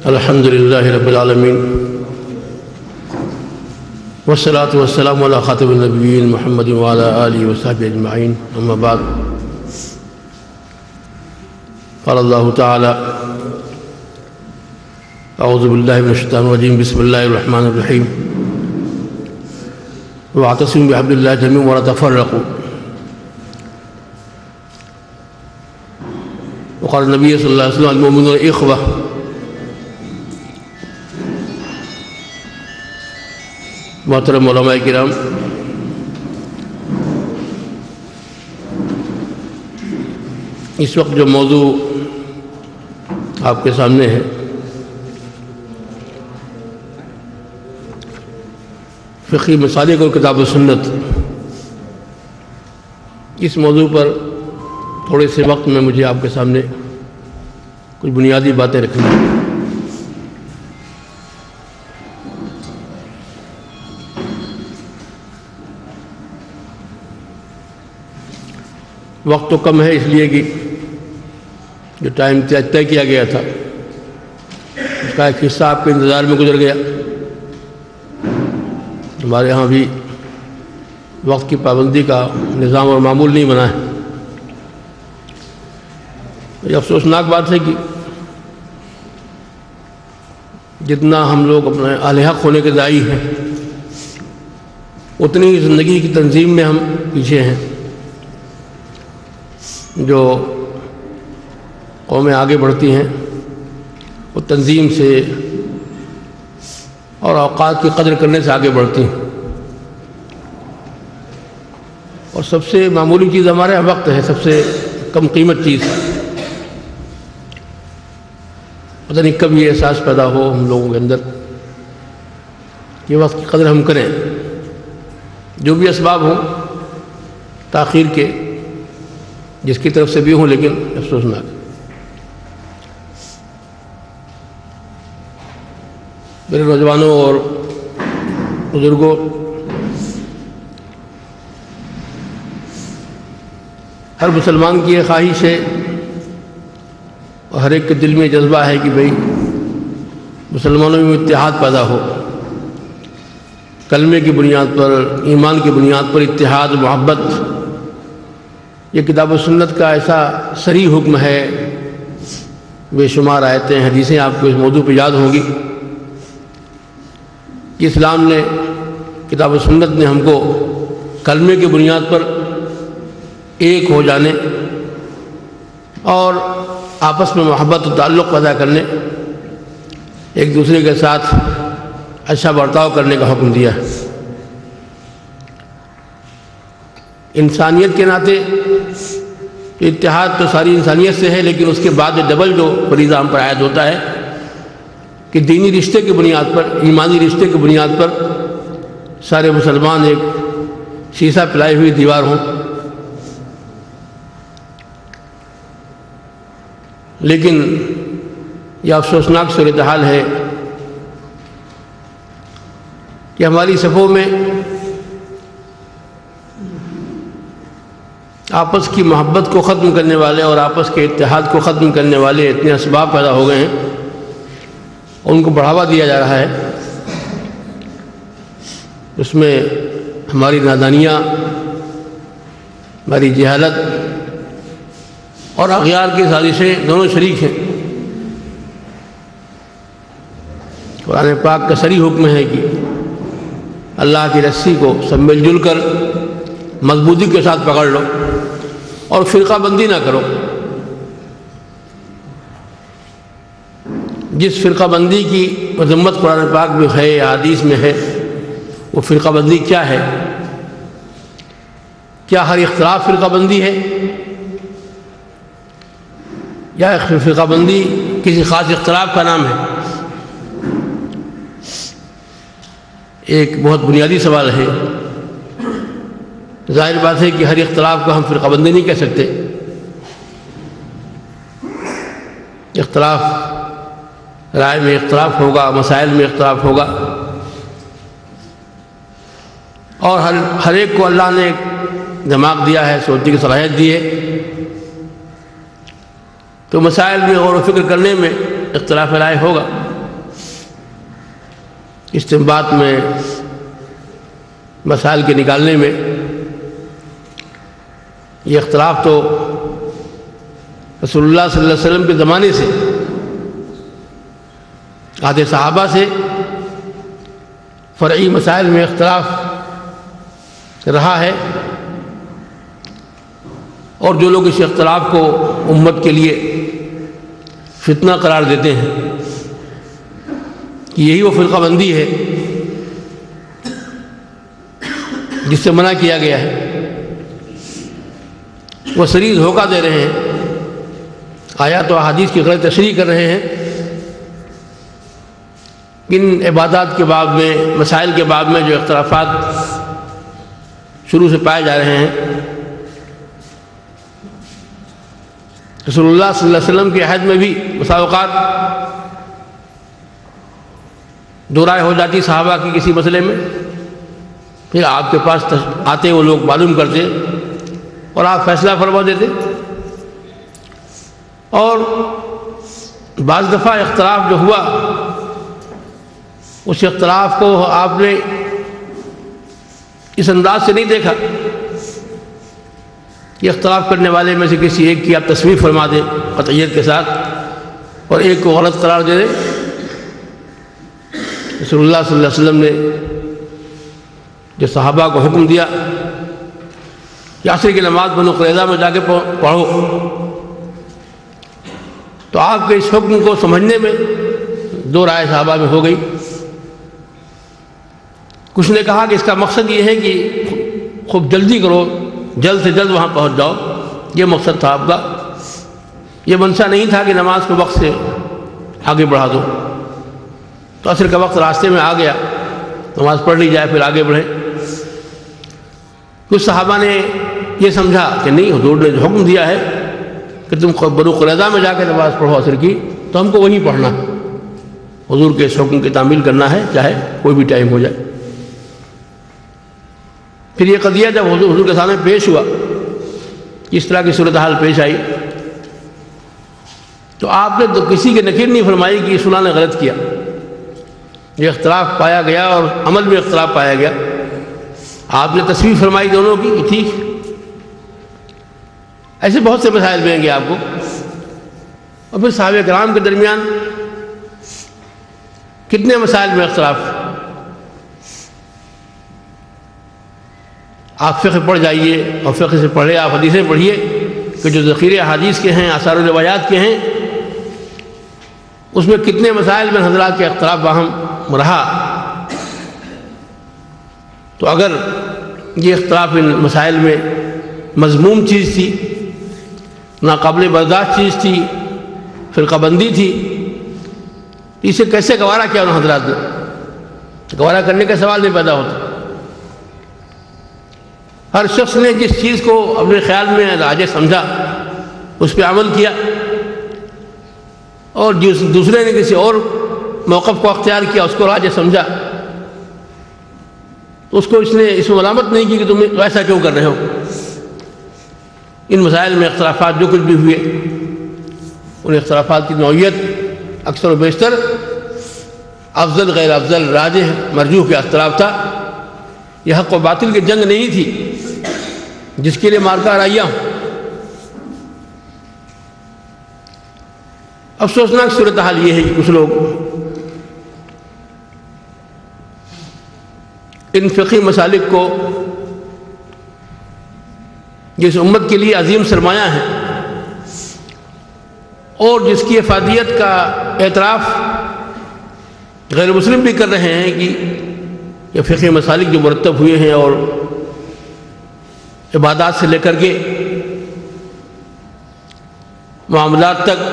الحمد لله رب العالمين والصلاة والسلام على خاتم النبيين محمد وعلى آله وصحبه أجمعين أما بعد قال الله تعالى أعوذ بالله من الشيطان الرجيم بسم الله الرحمن الرحيم واعتصموا بحبل الله جميعا ولا تفرقوا وقال النبي صلى الله عليه وسلم المؤمنون إخوة محترم علماء کرام، اس وقت جو موضوع آپ کے سامنے ہے فقہی مسالک اور کتاب و سنت، اس موضوع پر تھوڑے سے وقت میں مجھے آپ کے سامنے کچھ بنیادی باتیں رکھنی ہیں۔ وقت تو کم ہے، اس لیے کہ جو ٹائم طے کیا گیا تھا اس کا ایک حصہ آپ کے انتظار میں گزر گیا۔ ہمارے ہاں بھی وقت کی پابندی کا نظام اور معمول نہیں بنا ہے۔ یہ افسوسناک بات ہے کہ جتنا ہم لوگ اپنے اہل حق ہونے کے داعی ہیں اتنی ہی زندگی کی تنظیم میں ہم پیچھے ہیں۔ جو قومیں آگے بڑھتی ہیں وہ تنظیم سے اور اوقات کی قدر کرنے سے آگے بڑھتی ہیں، اور سب سے معمولی چیز ہمارے وقت ہے، سب سے کم قیمت چیز۔ پتہ نہیں کب یہ احساس پیدا ہو ہم لوگوں کے اندر کہ وقت کی قدر ہم کریں، جو بھی اسباب ہوں تاخیر کے، جس کی طرف سے بھی ہوں، لیکن افسوسناک۔ میرے نوجوانوں اور بزرگوں، ہر مسلمان کی یہ خواہش ہے اور ہر ایک کے دل میں جذبہ ہے کہ بھئی مسلمانوں میں اتحاد پیدا ہو، کلمے کی بنیاد پر، ایمان کی بنیاد پر اتحاد، محبت۔ یہ کتاب و سنت کا ایسا صریح حکم ہے، بے شمار آیتیں حدیثیں آپ کو اس موضوع پہ یاد ہوں گی کہ اسلام نے، کتاب و سنت نے ہم کو کلمے کی بنیاد پر ایک ہو جانے اور آپس میں محبت و تعلق پیدا کرنے، ایک دوسرے کے ساتھ اچھا برتاؤ کرنے کا حکم دیا ہے۔ انسانیت کے ناطے اتحاد تو ساری انسانیت سے ہے، لیکن اس کے بعد ڈبل جو فریضہ ہم پر عائد ہوتا ہے کہ دینی رشتے کی بنیاد پر، ایمانی رشتے کی بنیاد پر سارے مسلمان ایک شیشہ پلائی ہوئی دیوار ہوں۔ لیکن یہ افسوسناک صورتحال ہے کہ ہماری صفوں میں آپس کی محبت کو ختم کرنے والے اور آپس کے اتحاد کو ختم کرنے والے اتنے اسباب پیدا ہو گئے ہیں، ان کو بڑھاوا دیا جا رہا ہے۔ اس میں ہماری نادانیاں، ہماری جہالت اور اغیار کی سازشیں دونوں شریک ہیں۔ قرآن پاک کا صریح حکم ہے کہ اللہ کی رسی کو سب مل جل کر مضبوطی کے ساتھ پکڑ لو اور فرقہ بندی نہ کرو۔ جس فرقہ بندی کی مذمت قرآن پاک میں ہے، حدیث میں ہے، وہ فرقہ بندی کیا ہے؟ کیا ہر اختلاف فرقہ بندی ہے، یا فرقہ بندی کسی خاص اختلاف کا نام ہے؟ ایک بہت بنیادی سوال ہے۔ ظاہر بات ہے کہ ہر اختلاف کو ہم فرقہ بندی نہیں کہہ سکتے۔ اختلاف رائے میں اختلاف ہوگا، مسائل میں اختلاف ہوگا، اور ہر ایک کو اللہ نے دماغ دیا ہے، سوچنے کی صلاحیت دی ہے، تو مسائل میں غور و فکر کرنے میں اختلاف رائے ہوگا۔ استنباط میں، مسائل کے نکالنے میں، یہ اختلاف تو رسول اللہ صلی اللہ علیہ وسلم کے زمانے سے عہد صحابہ سے فرعی مسائل میں اختلاف رہا ہے، اور جو لوگ اس اختلاف کو امت کے لیے فتنہ قرار دیتے ہیں کہ یہی وہ فرقہ بندی ہے جس سے منع کیا گیا ہے، وہ صریح دھوکہ دے رہے ہیں، آیات و احادیث کی غلط تشریح کر رہے ہیں۔ ان عبادات کے باب میں، مسائل کے باب میں جو اختلافات شروع سے پائے جا رہے ہیں، رسول اللہ صلی اللہ علیہ وسلم کے عہد میں بھی بسا اوقات دو رائے ہو جاتی صحابہ کی کسی مسئلے میں، پھر آپ کے پاس آتے وہ لوگ معلوم کرتے اور آپ فیصلہ فرما دیتے، اور بعض دفعہ اختلاف جو ہوا اس اختلاف کو آپ نے اس انداز سے نہیں دیکھا کہ اختلاف کرنے والے میں سے کسی ایک کی آپ تصویر فرما دیں قطعیت کے ساتھ اور ایک کو غلط قرار دے دیں۔ رسول اللہ صلی اللہ علیہ وسلم نے جو صحابہ کو حکم دیا کہ عصر کی نماز بنو قریظہ میں جا کے پڑھو، تو آپ کے اس حکم کو سمجھنے میں دو رائے صحابہ میں ہو گئی۔ کچھ نے کہا کہ اس کا مقصد یہ ہے کہ خوب جلدی کرو، جلد سے جلد وہاں پہنچ جاؤ، یہ مقصد تھا آپ کا، یہ منشا نہیں تھا کہ نماز کو وقت سے آگے بڑھا دو۔ تو عصر کا وقت راستے میں آ گیا، نماز پڑھ لی جائے پھر آگے بڑھیں۔ کچھ صحابہ نے یہ سمجھا کہ نہیں، حضور نے جو حکم دیا ہے کہ تم بنو قریظہ میں جا کے نماز پڑھو عصر کی، تو ہم کو وہیں پڑھنا، حضور کے اس حکم کی تعمیل کرنا ہے چاہے کوئی بھی ٹائم ہو جائے۔ پھر یہ قضیہ جب حضور کے سامنے پیش ہوا، اس طرح کی صورتحال پیش آئی، تو آپ نے تو کسی کے نکیر نہیں فرمائی کہ فلاں نے غلط کیا۔ یہ اختلاف پایا گیا اور عمل میں اختلاف پایا گیا، آپ نے تصویر فرمائی دونوں کی کہ ٹھیک۔ ایسے بہت سے مسائل ملیں گے آپ کو۔ اور پھر صحابہ کرام کے درمیان کتنے مسائل میں اختلاف۔ آپ فقہ پڑھ جائیے اور فقہ سے پڑھے، آپ حدیثیں پڑھیے کہ جو ذخیرے حدیث کے ہیں، آثار و روایات کے ہیں، اس میں کتنے مسائل میں حضرات کے اختلاف باہم رہا۔ تو اگر یہ اختلاف ان مسائل میں مذموم چیز تھی، ناقابل برداشت چیز تھی، فرقہ بندی تھی، اسے کیسے گوارا کیا ان حضرات نے؟ گوارا کرنے کا سوال نہیں پیدا ہوتا۔ ہر شخص نے جس چیز کو اپنے خیال میں راجح سمجھا اس پہ عمل کیا، اور جس دوسرے نے کسی اور موقف کو اختیار کیا اس کو راجح سمجھا، تو اس کو اس نے اس میں ملامت نہیں کی کہ تم ایسا کیوں کر رہے ہو۔ ان مسائل میں اختلافات جو کچھ بھی ہوئے، ان اختلافات کی نوعیت اکثر و بیشتر افضل غیر افضل، راجح مرجوح کے اختلاف تھا۔ یہ حق و باطل کی جنگ نہیں تھی جس کے لیے مارکا آرائیاں ہوں۔ افسوسناک صورتحال یہ ہے کہ کچھ لوگ ان فقہی مسالک کو جس امت کے لیے عظیم سرمایہ ہے اور جس کی افادیت کا اعتراف غیر مسلم بھی کر رہے ہیں کہ یہ فقہی مسالک جو مرتب ہوئے ہیں اور عبادات سے لے کر کے معاملات تک